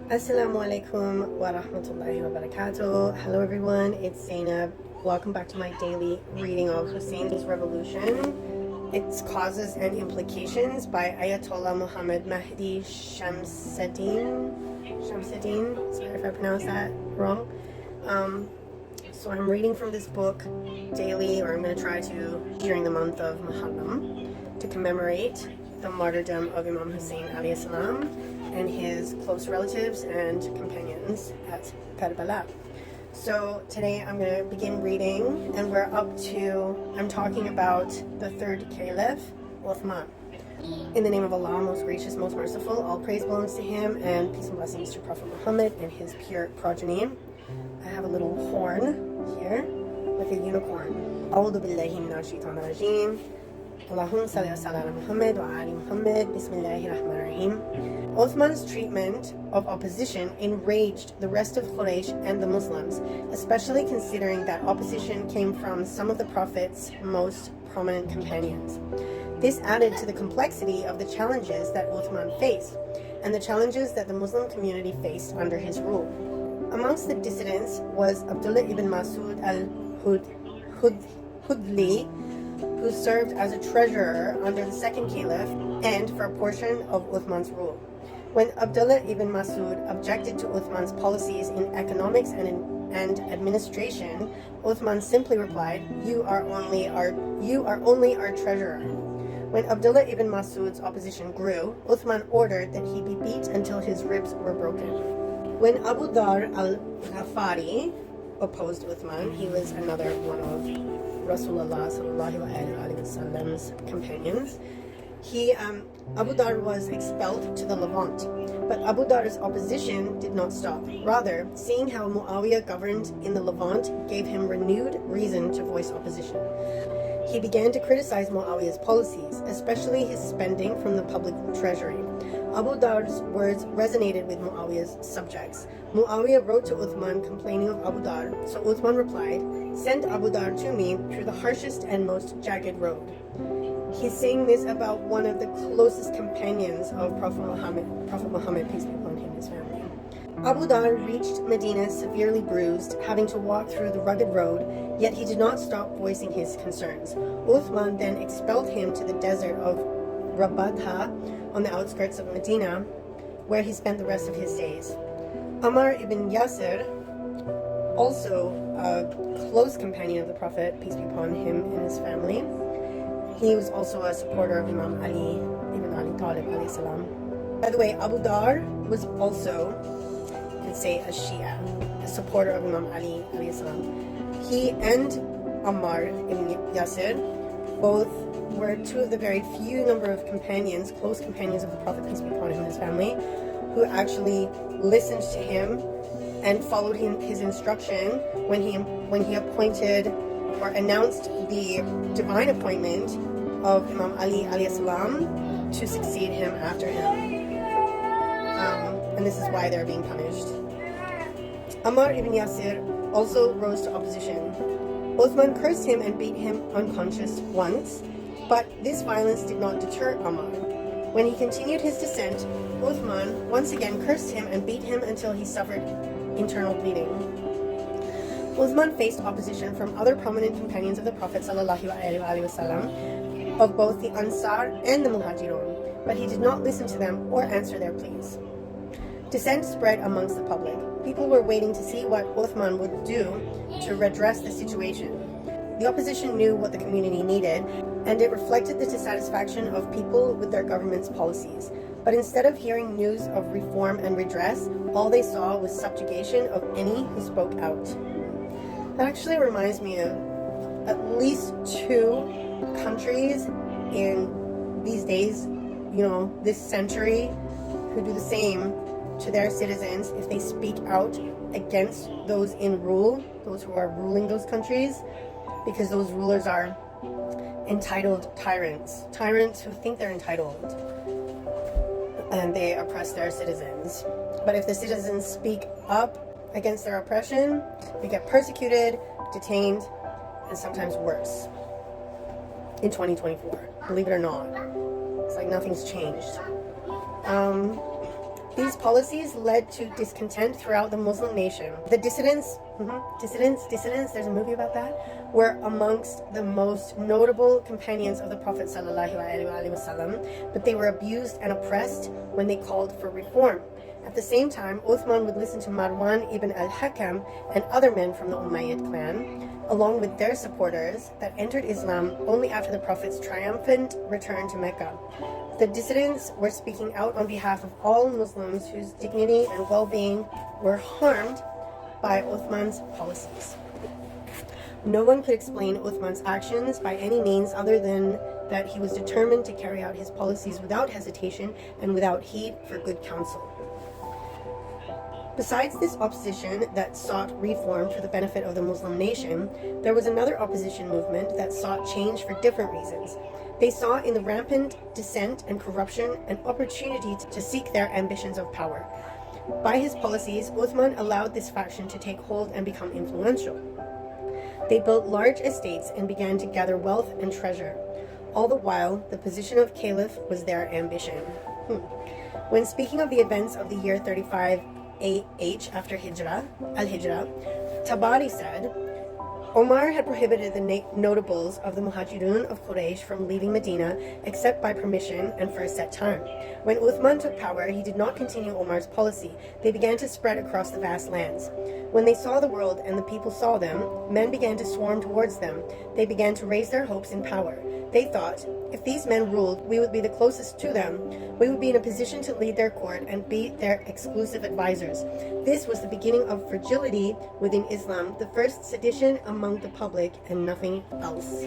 Assalamu alaikum wa rahmatullahi wa barakatuh. Hello everyone, it's Zainab. Welcome back to my daily reading of Hussein's Revolution, Its Causes and Implications by Ayatollah Muhammad Mahdi Shamsuddin. Sorry if I pronounced that wrong. So I'm reading from this book daily, or I'm going to try to, during the month of Muharram, to commemorate the martyrdom of Imam Hussain alayhi salam and his close relatives and companions at Karbala. So today I'm going to begin reading, and I'm talking about the third caliph, Othman. In the name of Allah, most gracious, most merciful, all praise belongs to him, and peace and blessings to Prophet Muhammad and his pure progeny. I have a little horn here with a unicorn. A'udhu billahi minash shaitanir rajim. Allahumma salli ala Muhammad wa ali Muhammad. Bismillahir Rahmanir Rahim. Othman's treatment of opposition enraged the rest of Quraysh and the Muslims, especially considering that opposition came from some of the Prophet's most prominent companions. This added to the complexity of the challenges that Othman faced, and the challenges that the Muslim community faced under his rule. Amongst the dissidents was Abdullah ibn Masud al-Hudli, who served as a treasurer under the second caliph and for a portion of Uthman's rule. When Abdullah ibn Masud objected to Uthman's policies in economics and administration, Uthman simply replied, "You are only our treasurer." When Abdullah ibn Masud's opposition grew, Uthman ordered that he be beat until his ribs were broken. When Abu Dar al-Ghafari opposed Uthman, he was another one of Rasulullah sallallahu alaihi wasallam's companions. Abu Dar was expelled to the Levant, but Abu Dar's opposition did not stop. Rather, seeing how Muawiyah governed in the Levant gave him renewed reason to voice opposition. He began to criticize Muawiyah's policies, especially his spending from the public treasury. Abu Dar's words resonated with Muawiyah's subjects. Muawiyah wrote to Uthman complaining of Abu Dar, so Uthman replied, "Send Abu Dar to me through the harshest and most jagged road." He's saying this about one of the closest companions of Prophet Muhammad, peace be upon him and his family. Abu Dar reached Medina severely bruised, having to walk through the rugged road, yet he did not stop voicing his concerns. Uthman then expelled him to the desert of Rabadha on the outskirts of Medina, where he spent the rest of his days. Ammar ibn Yasir, also a close companion of the Prophet, peace be upon him and his family, he was also a supporter of Imam Ali ibn Abi Talib alayhi salam. By the way, Abu Dar was also, you could say, a Shia, a supporter of Imam Ali alayhi salam. He and Ammar ibn Yasir both were two of the very few number of companions, close companions of the Prophet, peace be upon him and his family, who actually listened to him and followed his instruction when he appointed or announced the divine appointment of Imam Ali alayhi salam to succeed him after him. And this is why they're being punished. Ammar ibn Yasir also rose to opposition. Uthman cursed him and beat him unconscious once, but this violence did not deter Ammar. When he continued his descent, Uthman once again cursed him and beat him until he suffered internal bleeding. Uthman faced opposition from other prominent companions of the Prophet sallallahu alaihi wasallam, of both the Ansar and the Muhajirun, but he did not listen to them or answer their pleas. Dissent spread amongst the public. People were waiting to see what Uthman would do to redress the situation. The opposition knew what the community needed, and it reflected the dissatisfaction of people with their government's policies. But instead of hearing news of reform and redress, all they saw was subjugation of any who spoke out. That actually reminds me of at least two countries in these days, this century, who do the same to their citizens if they speak out against those in rule, those who are ruling those countries, because those rulers are entitled tyrants who think they're entitled, and they oppress their citizens. But if the citizens speak up against their oppression, they get persecuted, detained, and sometimes worse. In 2024, believe it or not, it's like nothing's changed. These policies led to discontent throughout the Muslim nation. The dissidents, there's a movie about that, were amongst the most notable companions of the Prophet ﷺ, but they were abused and oppressed when they called for reform. At the same time, Uthman would listen to Marwan ibn al-Hakam and other men from the Umayyad clan, along with their supporters, that entered Islam only after the Prophet's triumphant return to Mecca. The dissidents were speaking out on behalf of all Muslims whose dignity and well-being were harmed by Uthman's policies. No one could explain Uthman's actions by any means other than that he was determined to carry out his policies without hesitation and without heed for good counsel. Besides this opposition that sought reform for the benefit of the Muslim nation, there was another opposition movement that sought change for different reasons. They saw in the rampant dissent and corruption an opportunity to seek their ambitions of power. By his policies, Uthman allowed this faction to take hold and become influential. They built large estates and began to gather wealth and treasure. All the while, the position of caliph was their ambition. When speaking of the events of the year 35 AH after Al-Hijrah, Tabari said, Omar had prohibited the notables of the Muhajirun of Quraysh from leaving Medina except by permission and for a set time. When Uthman took power, he did not continue Omar's policy. They began to spread across the vast lands. When they saw the world and the people saw them, men began to swarm towards them. They began to raise their hopes in power. They thought, if these men ruled, we would be the closest to them. We would be in a position to lead their court and be their exclusive advisors. This was the beginning of fragility within Islam, the first sedition among the public, and nothing else.